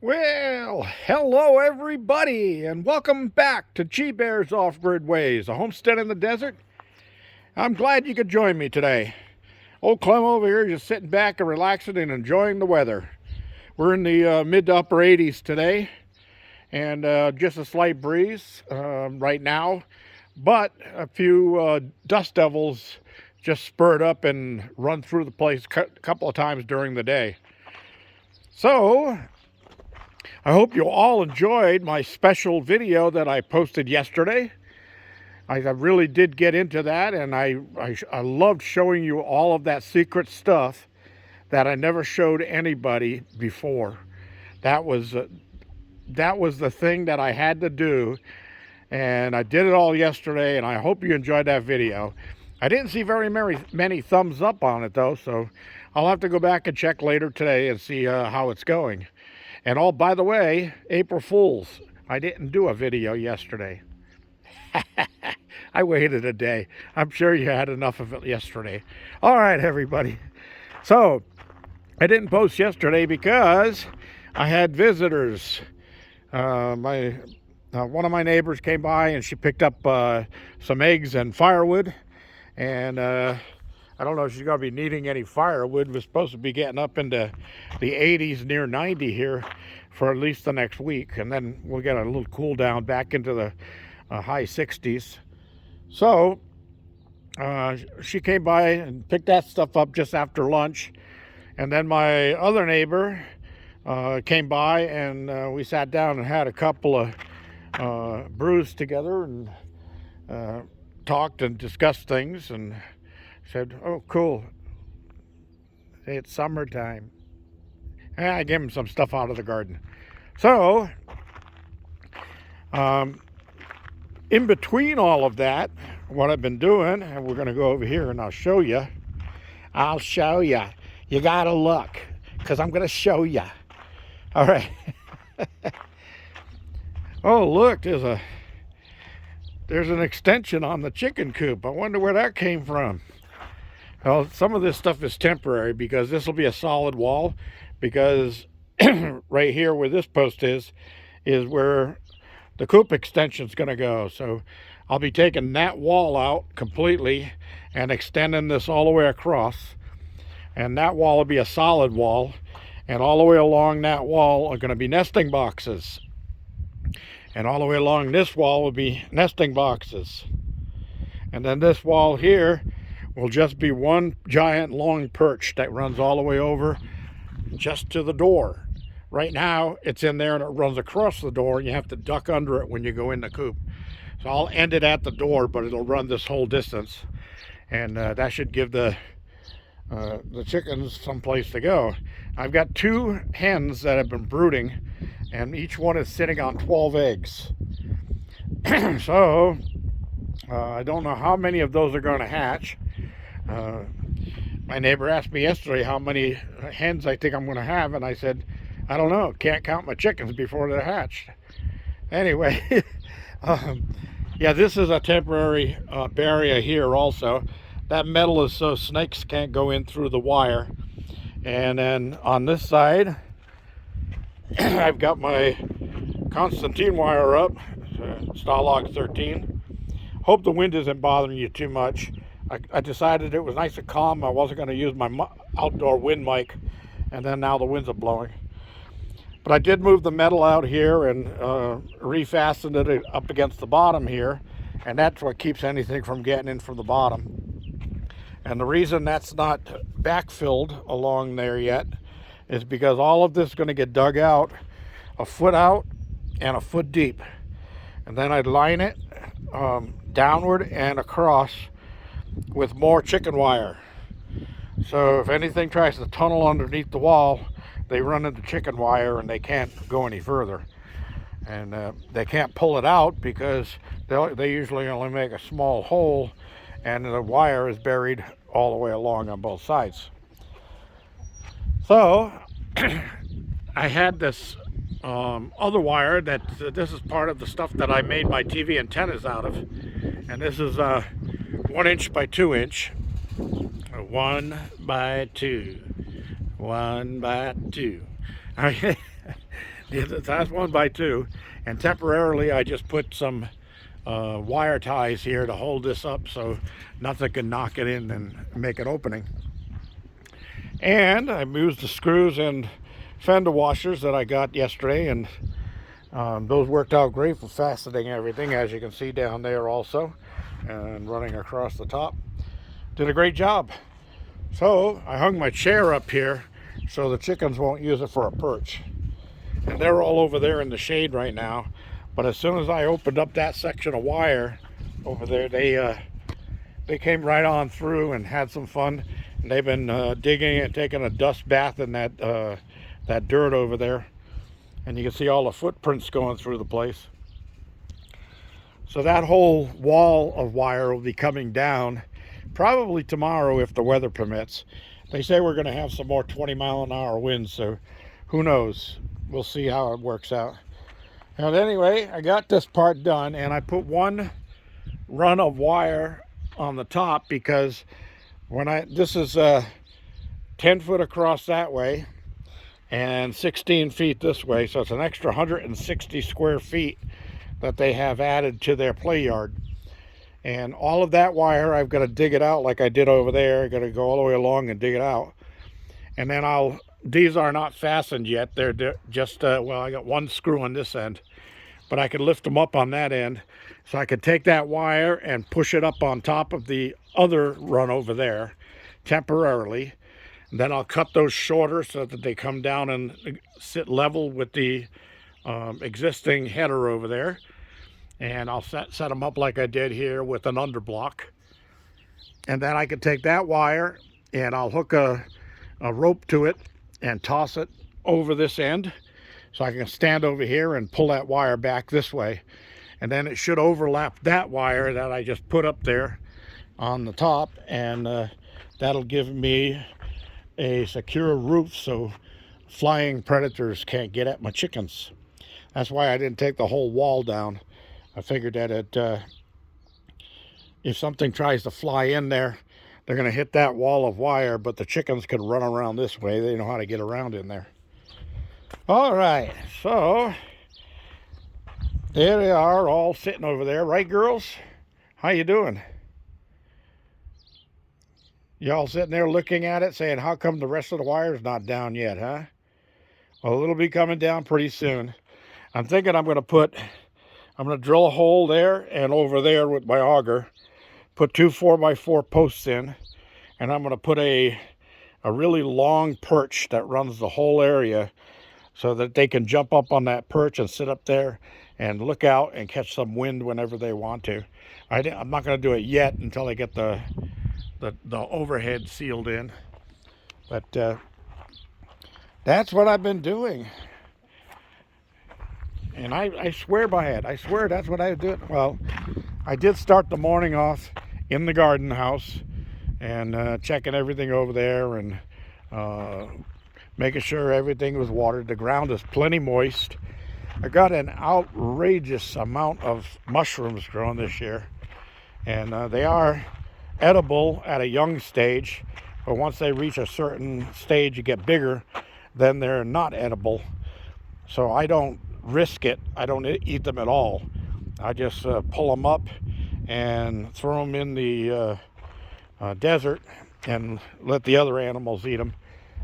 Well, hello everybody, and welcome back to G-Bear's Off-Grid Ways, a homestead in the desert. I'm glad you could join me today. Old Clem over here just sitting back and relaxing and enjoying the weather. We're in the mid to upper 80s today, and just a slight breeze right now, but a few dust devils just spurred up and run through the place a couple of times during the day. So, I hope you all enjoyed my special video that I posted yesterday. I really did get into that, and I loved showing you all of that secret stuff that I never showed anybody before. That was the thing that I had to do, and I did it all yesterday, and I hope you enjoyed that video. I didn't see very many thumbs up on it, though, so I'll have to go back and check later today and see how it's going. And oh, by the way, April Fools, I didn't do a video yesterday. I waited a day. I'm sure you had enough of it yesterday. All right, everybody. So, I didn't post yesterday because I had visitors. One of my neighbors came by and she picked up some eggs and firewood. And I don't know if she's going to be needing any firewood. We're supposed to be getting up into the 80s, near 90 here for at least the next week. And then we'll get a little cool down back into the high 60s. So she came by and picked that stuff up just after lunch. And then my other neighbor came by and we sat down and had a couple of brews together and talked and discussed things and said, "Oh, cool. It's summertime." And I gave him some stuff out of the garden. So, in between all of that, what I've been doing, and we're going to go over here and I'll show you. I'll show you. You got to look, because I'm going to show you. All right. Oh, look, there's an extension on the chicken coop. I wonder where that came from. Well, some of this stuff is temporary because this will be a solid wall, because right here where this post is where the coop extension is going to go. So I'll be taking that wall out completely and extending this all the way across. And that wall will be a solid wall. And all the way along that wall are going to be nesting boxes. And all the way along this wall will be nesting boxes. And then this wall here will just be one giant long perch that runs all the way over just to the door. Right now it's in there and it runs across the door and you have to duck under it when you go in the coop. So I'll end it at the door, but it'll run this whole distance, and that should give the chickens some place to go. I've got 2 hens that have been brooding, and each one is sitting on 12 eggs. So I don't know how many of those are going to hatch. My neighbor asked me yesterday how many hens I think I'm going to have, and I said, I don't know. Can't count my chickens before they're hatched. Anyway, yeah, this is a temporary barrier here also. That metal is so snakes can't go in through the wire. And then on this side, I've got my Constantine wire up, Starlog 13. Hope the wind isn't bothering you too much. I decided it was nice and calm. I wasn't going to use my outdoor wind mic, and then now the winds are blowing. But I did move the metal out here and refastened it up against the bottom here, and that's what keeps anything from getting in from the bottom. And the reason that's not backfilled along there yet is because all of this is going to get dug out a foot out and a foot deep. And then I'd line it downward and across with more chicken wire. So if anything tries to tunnel underneath the wall, they run into chicken wire and they can't go any further. And they can't pull it out because they usually only make a small hole, and the wire is buried all the way along on both sides. So I had this other wire that this is part of the stuff that I made my TV antennas out of, and this is 1 inch by 2 inch, 1 by 2, 1 by 2. Yeah, that's 1x2, and temporarily I just put some wire ties here to hold this up so nothing can knock it in and make an opening. And I used the screws and fender washers that I got yesterday, and those worked out great for fastening everything, as you can see down there also, and running across the top. Did a great job. So I hung my chair up here so the chickens won't use it for a perch. And they're all over there in the shade right now. But as soon as I opened up that section of wire over there, they came right on through and had some fun. And they've been digging and taking a dust bath in that dirt over there. And you can see all the footprints going through the place. So that whole wall of wire will be coming down probably tomorrow if the weather permits. They say we're going to have some more 20-mile-an-hour winds, so who knows? We'll see how it works out. And anyway, I got this part done, and I put one run of wire on the top because this is 10 foot across that way and 16 feet this way, so it's an extra 160 square feet that they have added to their play yard. And all of that wire, I've got to dig it out like I did over there. I've got to go all the way along and dig it out. And then these are not fastened yet. They're just, well, I got one screw on this end, but I could lift them up on that end. So I could take that wire and push it up on top of the other run over there temporarily. And then I'll cut those shorter so that they come down and sit level with the existing header over there. And I'll set them up like I did here with an underblock. And then I can take that wire and I'll hook a rope to it and toss it over this end. So I can stand over here and pull that wire back this way. And then it should overlap that wire that I just put up there on the top. And that'll give me a secure roof so flying predators can't get at my chickens. That's why I didn't take the whole wall down. I figured that if something tries to fly in there, they're going to hit that wall of wire, but the chickens can run around this way. They know how to get around in there. All right, so there they are all sitting over there. Right, girls? How you doing? Y'all sitting there looking at it saying, how come the rest of the wire's not down yet, huh? Well, it'll be coming down pretty soon. I'm thinking I'm going to drill a hole there and over there with my auger, put 2 4x4 posts in, and I'm going to put a really long perch that runs the whole area so that they can jump up on that perch and sit up there and look out and catch some wind whenever they want to. I'm not going to do it yet until I get the overhead sealed in, but that's what I've been doing. And I swear by it. I swear that's what I did. Well, I did start the morning off in the garden house and checking everything over there and making sure everything was watered. The ground is plenty moist. I got an outrageous amount of mushrooms growing this year. And they are edible at a young stage. But once they reach a certain stage, you get bigger, then they're not edible. So I don't risk it. I don't eat them at all. I just pull them up and throw them in the desert and let the other animals eat them,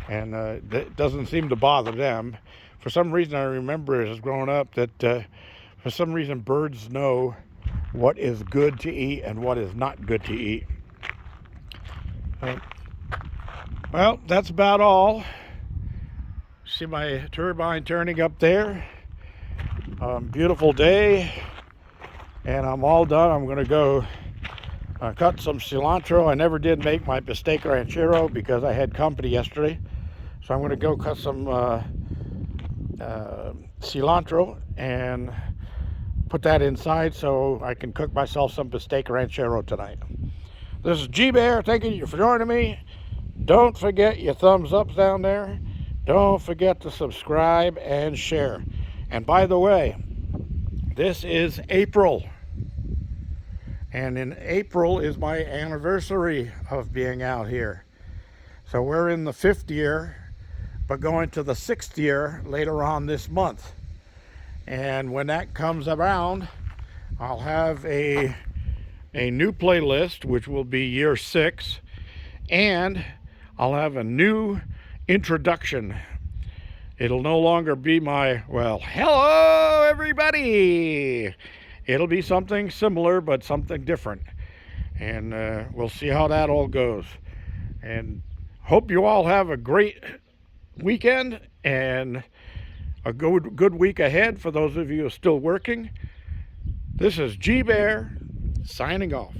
and it doesn't seem to bother them. For some reason, I remember as growing up that for some reason birds know what is good to eat and what is not good to eat. Well, that's about all. See my turbine turning up there. Beautiful day, and I'm all done. I'm going to go cut some cilantro. I never did make my bistec ranchero because I had company yesterday, so I'm going to go cut some cilantro and put that inside so I can cook myself some bistec ranchero tonight. This is G-Bear. Thank you for joining me. Don't forget your thumbs up down there. Don't forget to subscribe and share. And by the way, this is April. And in April is my anniversary of being out here. So we're in the 5th year but going to the 6th year later on this month. And when that comes around, I'll have a new playlist, which will be year 6, and I'll have a new introduction. It'll no longer be my, well, hello everybody. It'll be something similar, but something different. And we'll see how that all goes. And hope you all have a great weekend and a good week ahead for those of you who are still working. This is G Bear signing off.